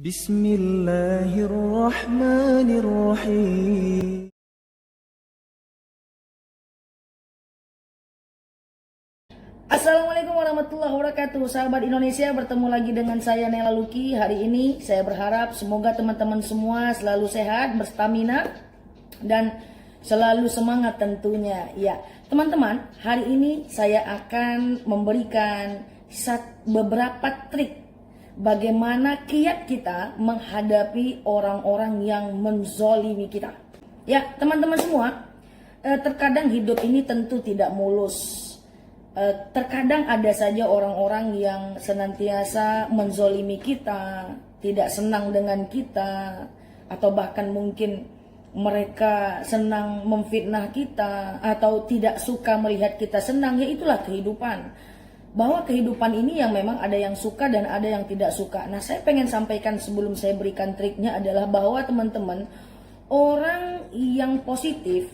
Bismillahirrahmanirrahim. Assalamualaikum warahmatullahi wabarakatuh. Sahabat Indonesia, bertemu lagi dengan saya Nela Luki. Hari ini saya berharap semoga teman-teman semua selalu sehat, berstamina, dan selalu semangat tentunya. Ya, teman-teman, hari ini saya akan memberikan beberapa trik bagaimana kiat kita menghadapi orang-orang yang menzolimi kita. Ya, teman-teman semua, terkadang hidup ini tentu tidak mulus. Terkadang ada saja orang-orang yang senantiasa menzolimi kita, tidak senang dengan kita, atau bahkan mungkin mereka senang memfitnah kita, atau tidak suka melihat kita senang. Ya, itulah kehidupan. Bahwa kehidupan ini yang memang ada yang suka dan ada yang tidak suka. Nah, saya pengen sampaikan sebelum saya berikan triknya adalah bahwa teman-teman, orang yang positif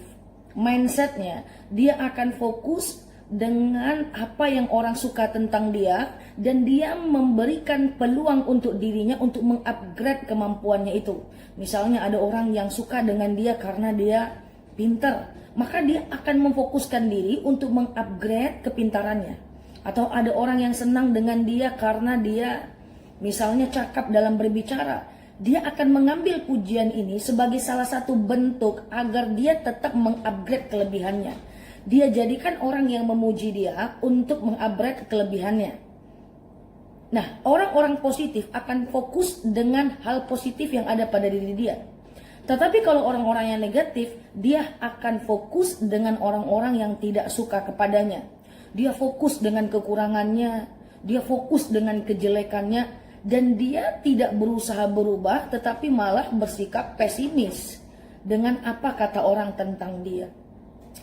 mindsetnya, dia akan fokus dengan apa yang orang suka tentang dia, dan dia memberikan peluang untuk dirinya untuk mengupgrade kemampuannya itu. Misalnya ada orang yang suka dengan dia karena dia pintar, maka dia akan memfokuskan diri untuk mengupgrade kepintarannya. Atau ada orang yang senang dengan dia karena dia misalnya cakap dalam berbicara, dia akan mengambil pujian ini sebagai salah satu bentuk agar dia tetap mengupgrade kelebihannya. Dia jadikan orang yang memuji dia untuk mengupgrade kelebihannya. Nah, orang-orang positif akan fokus dengan hal positif yang ada pada diri dia. Tetapi kalau orang-orang yang negatif, dia akan fokus dengan orang-orang yang tidak suka kepadanya. Dia fokus dengan kekurangannya, dia fokus dengan kejelekannya, dan dia tidak berusaha berubah, tetapi malah bersikap pesimis dengan apa kata orang tentang dia.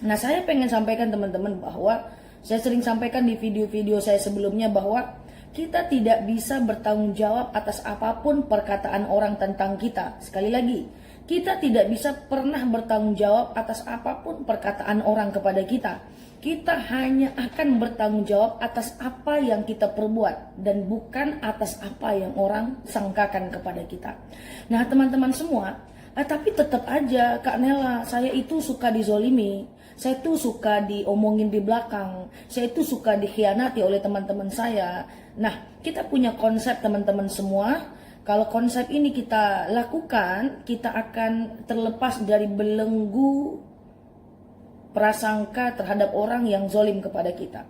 Nah, saya pengen sampaikan teman-teman bahwa saya sering sampaikan di video-video saya sebelumnya bahwa kita tidak bisa bertanggung jawab atas apapun perkataan orang tentang kita. Sekali lagi, kita tidak bisa pernah bertanggung jawab atas apapun perkataan orang kepada kita. Kita hanya akan bertanggung jawab atas apa yang kita perbuat dan bukan atas apa yang orang sangkakan kepada kita. Nah, teman-teman semua, tapi tetap aja Kak Nela, saya itu suka dizolimi, saya itu suka diomongin di belakang, saya itu suka dikhianati oleh teman-teman saya. Nah, kita punya konsep teman-teman semua. Kalau konsep ini kita lakukan, kita akan terlepas dari belenggu prasangka terhadap orang yang zolim kepada kita.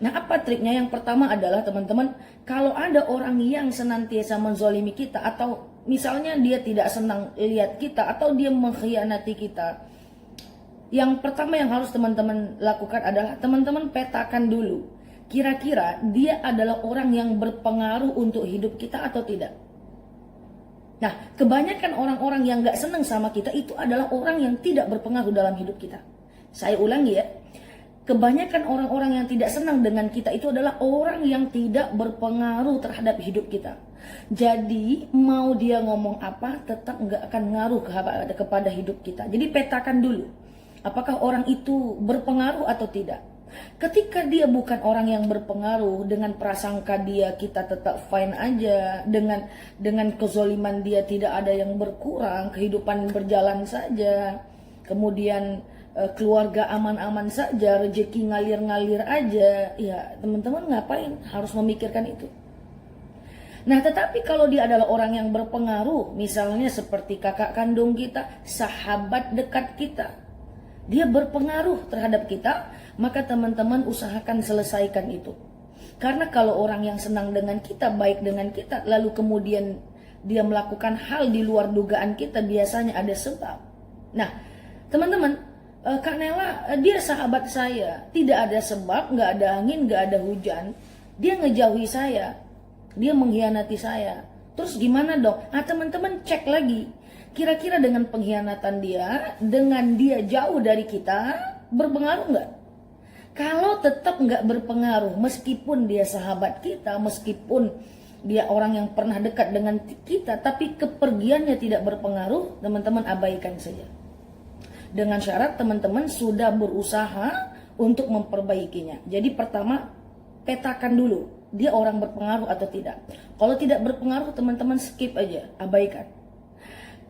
Nah, apa triknya? Yang pertama adalah teman-teman, kalau ada orang yang senantiasa menzolimi kita, atau misalnya dia tidak senang lihat kita, atau dia mengkhianati kita, yang pertama yang harus teman-teman lakukan adalah teman-teman petakan dulu. Kira-kira dia adalah orang yang berpengaruh untuk hidup kita atau tidak? Nah, kebanyakan orang-orang yang gak senang sama kita itu adalah orang yang tidak berpengaruh dalam hidup kita. Saya ulangi ya. Kebanyakan orang-orang yang tidak senang dengan kita itu adalah orang yang tidak berpengaruh terhadap hidup kita. Jadi mau dia ngomong apa tetap nggak akan ngaruh kepada hidup kita. Jadi petakan dulu, apakah orang itu berpengaruh atau tidak. Ketika dia bukan orang yang berpengaruh, dengan prasangka dia kita tetap fine aja, dengan kezoliman dia tidak ada yang berkurang, kehidupan berjalan saja, kemudian keluarga aman-aman saja, rezeki ngalir-ngalir aja, ya teman-teman ngapain harus memikirkan itu? Nah, tetapi kalau dia adalah orang yang berpengaruh, misalnya seperti kakak kandung kita, sahabat dekat kita, dia berpengaruh terhadap kita, maka teman-teman usahakan selesaikan itu. Karena kalau orang yang senang dengan kita, baik dengan kita, lalu kemudian dia melakukan hal di luar dugaan kita, biasanya ada sebab. Nah, teman-teman, Kak Nela, dia sahabat saya, tidak ada sebab, nggak ada angin, nggak ada hujan, dia ngejauhi saya, dia mengkhianati saya. Terus gimana dong? Nah, teman-teman cek lagi, kira-kira dengan pengkhianatan dia, dengan dia jauh dari kita, berpengaruh nggak? Kalau tetap nggak berpengaruh, meskipun dia sahabat kita, meskipun dia orang yang pernah dekat dengan kita, tapi kepergiannya tidak berpengaruh, teman-teman abaikan saja. Dengan syarat teman-teman sudah berusaha untuk memperbaikinya. Jadi pertama, petakan dulu. dia orang berpengaruh atau tidak. Kalau tidak berpengaruh, teman-teman skip aja, abaikan.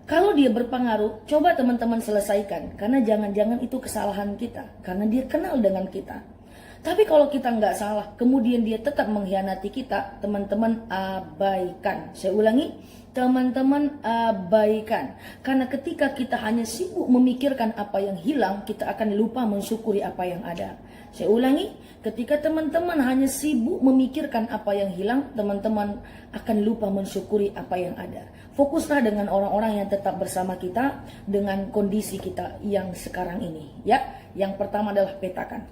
Kalau dia berpengaruh, coba teman-teman selesaikan. Karena jangan-jangan itu kesalahan kita. Karena dia kenal dengan kita. Tapi kalau kita nggak salah, kemudian dia tetap mengkhianati kita, teman-teman abaikan. Saya ulangi, teman-teman abaikan. Karena ketika kita hanya sibuk memikirkan apa yang hilang, kita akan lupa mensyukuri apa yang ada. Saya ulangi, ketika teman-teman hanya sibuk memikirkan apa yang hilang, teman-teman akan lupa mensyukuri apa yang ada. Fokuslah dengan orang-orang yang tetap bersama kita dengan kondisi kita yang sekarang ini. Ya, yang pertama adalah petakan.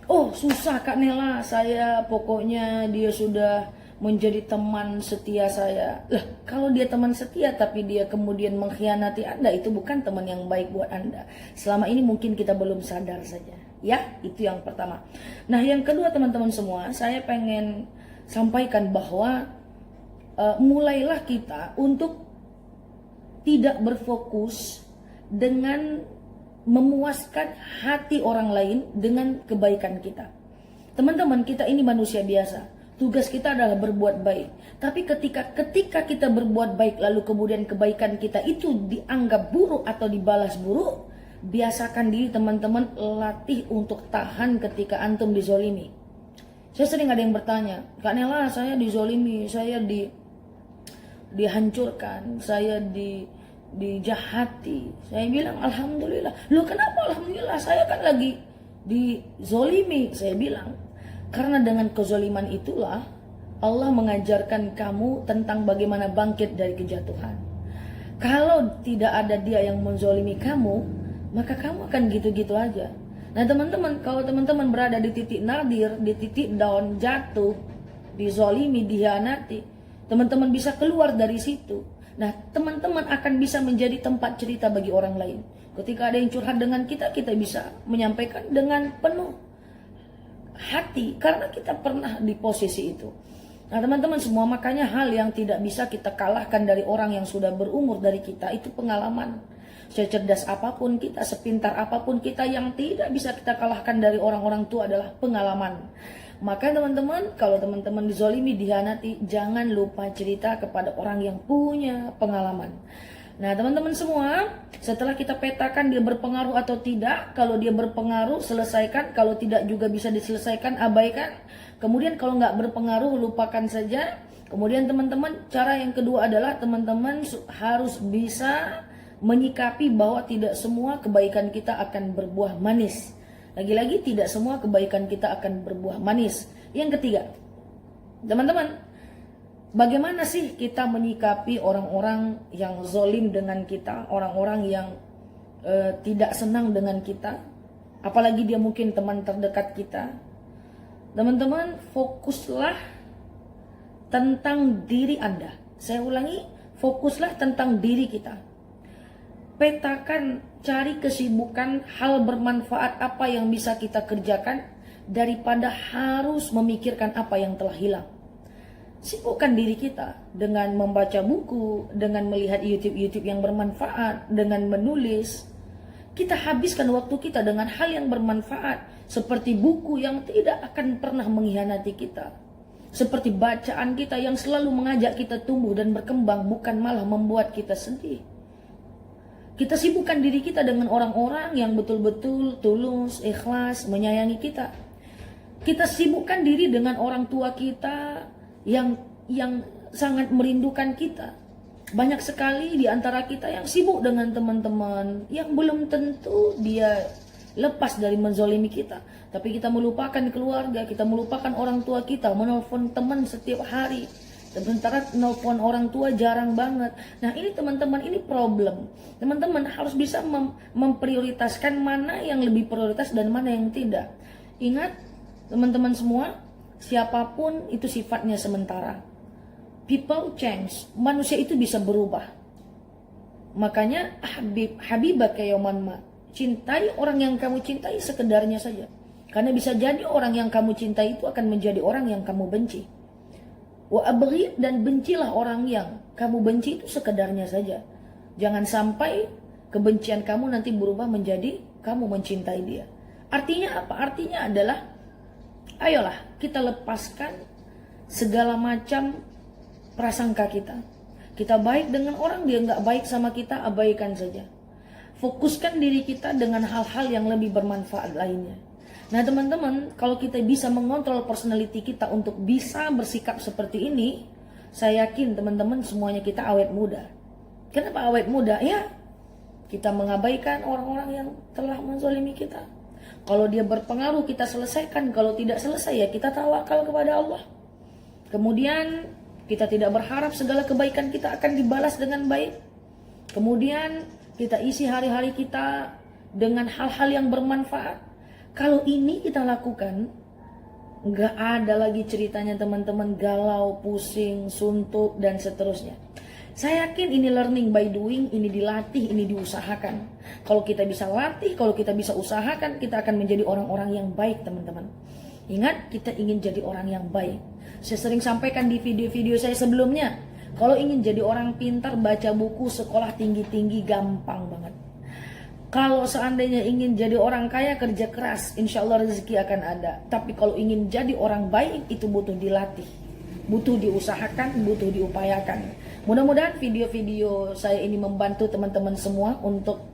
Oh susah Kak Nela, saya pokoknya dia sudah menjadi teman setia saya. Lah kalau dia teman setia tapi dia kemudian mengkhianati Anda, itu bukan teman yang baik buat Anda. Selama ini mungkin kita belum sadar saja. Ya, itu yang pertama. Nah yang kedua teman-teman semua, saya pengen sampaikan bahwa mulailah kita untuk tidak berfokus dengan memuaskan hati orang lain dengan kebaikan kita. Teman-teman, kita ini manusia biasa. Tugas kita adalah berbuat baik. Tapi ketika kita berbuat baik lalu kemudian kebaikan kita itu dianggap buruk atau dibalas buruk, biasakan diri teman-teman latih untuk tahan ketika antum dizolimi. Saya sering ada yang bertanya, Kak Nela, saya dizolimi, saya dihancurkan, saya dijahati. Saya bilang alhamdulillah. Loh kenapa alhamdulillah? Saya kan lagi dizolimi. Saya bilang karena dengan kezoliman itulah Allah mengajarkan kamu tentang bagaimana bangkit dari kejatuhan. Kalau tidak ada dia yang menzolimi kamu, maka kamu akan gitu-gitu aja. Nah teman-teman, kalau teman-teman berada di titik nadir, di titik down, jatuh, dizolimi, dihianati, teman-teman bisa keluar dari situ. Nah, teman-teman akan bisa menjadi tempat cerita bagi orang lain. Ketika ada yang curhat dengan kita, kita bisa menyampaikan dengan penuh hati. Karena kita pernah di posisi itu. Nah, teman-teman semua, makanya hal yang tidak bisa kita kalahkan dari orang yang sudah berumur dari kita, itu pengalaman. Secerdas apapun kita, sepintar apapun kita, yang tidak bisa kita kalahkan dari orang-orang tua adalah pengalaman. Maka teman-teman, kalau teman-teman dizolimi, dihianati, jangan lupa cerita kepada orang yang punya pengalaman. Nah teman-teman semua, setelah kita petakan dia berpengaruh atau tidak, kalau dia berpengaruh selesaikan, kalau tidak juga bisa diselesaikan, abaikan. Kemudian kalau nggak berpengaruh, lupakan saja. Kemudian teman-teman, cara yang kedua adalah teman-teman harus bisa menyikapi bahwa tidak semua kebaikan kita akan berbuah manis. Lagi-lagi tidak semua kebaikan kita akan berbuah manis. Yang ketiga, teman-teman, bagaimana sih kita menyikapi orang-orang yang zolim dengan kita, orang-orang yang tidak senang dengan kita, apalagi dia mungkin teman terdekat kita. Teman-teman, fokuslah tentang diri Anda. Saya ulangi, fokuslah tentang diri kita. Petakan, cari kesibukan, hal bermanfaat apa yang bisa kita kerjakan daripada harus memikirkan apa yang telah hilang. Sibukkan diri kita dengan membaca buku, dengan melihat YouTube yang bermanfaat, dengan menulis. Kita habiskan waktu kita dengan hal yang bermanfaat, seperti buku yang tidak akan pernah mengkhianati kita. Seperti bacaan kita yang selalu mengajak kita tumbuh dan berkembang, bukan malah membuat kita sedih. Kita sibukkan diri kita dengan orang-orang yang betul-betul tulus, ikhlas, menyayangi kita. Kita sibukkan diri dengan orang tua kita yang sangat merindukan kita. Banyak sekali di antara kita yang sibuk dengan teman-teman yang belum tentu dia lepas dari menzolimi kita. Tapi kita melupakan keluarga, kita melupakan orang tua kita, menelpon teman setiap hari. Sementara nelpon orang tua jarang banget. Nah ini teman-teman, ini problem. Teman-teman harus bisa memprioritaskan mana yang lebih prioritas dan mana yang tidak. Ingat teman-teman semua, siapapun itu sifatnya sementara. People change, manusia itu bisa berubah. Makanya habibaka yauman ma, cintai orang yang kamu cintai sekedarnya saja. Karena bisa jadi orang yang kamu cintai itu akan menjadi orang yang kamu benci. Wa abghid, dan bencilah orang yang kamu benci itu sekedarnya saja. Jangan sampai kebencian kamu nanti berubah menjadi kamu mencintai dia. Artinya apa? Artinya adalah ayolah kita lepaskan segala macam prasangka kita. Kita baik dengan orang, dia nggak baik sama kita, abaikan saja. Fokuskan diri kita dengan hal-hal yang lebih bermanfaat lainnya. Nah teman-teman, kalau kita bisa mengontrol personality kita untuk bisa bersikap seperti ini, saya yakin teman-teman semuanya kita awet muda. Kenapa awet muda? Ya, kita mengabaikan orang-orang yang telah menzalimi kita. Kalau dia berpengaruh kita selesaikan, kalau tidak selesai ya kita tawakal kepada Allah. Kemudian kita tidak berharap segala kebaikan kita akan dibalas dengan baik. Kemudian kita isi hari-hari kita dengan hal-hal yang bermanfaat. Kalau ini kita lakukan, nggak ada lagi ceritanya teman-teman galau, pusing, suntuk, dan seterusnya. Saya yakin ini learning by doing, ini dilatih, ini diusahakan. Kalau kita bisa latih, kalau kita bisa usahakan, kita akan menjadi orang-orang yang baik teman-teman. Ingat, kita ingin jadi orang yang baik. Saya sering sampaikan di video-video saya sebelumnya, kalau ingin jadi orang pintar, baca buku, sekolah tinggi-tinggi, gampang banget. Kalau seandainya ingin jadi orang kaya, kerja keras, insya Allah rezeki akan ada. Tapi kalau ingin jadi orang baik, itu butuh dilatih, butuh diusahakan, butuh diupayakan. Mudah-mudahan video-video saya ini membantu teman-teman semua untuk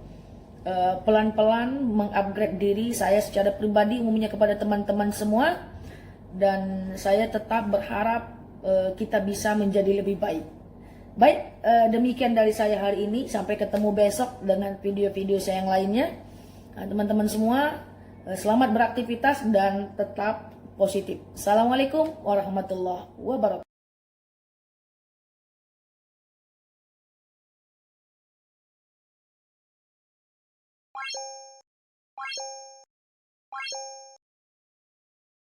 pelan-pelan mengupgrade diri saya secara pribadi, umumnya kepada teman-teman semua. Dan saya tetap berharap kita bisa menjadi lebih baik. Baik, demikian dari saya hari ini. Sampai ketemu besok dengan video-video saya yang lainnya. Teman-teman semua, selamat beraktivitas dan tetap positif. Assalamualaikum warahmatullahi wabarakatuh.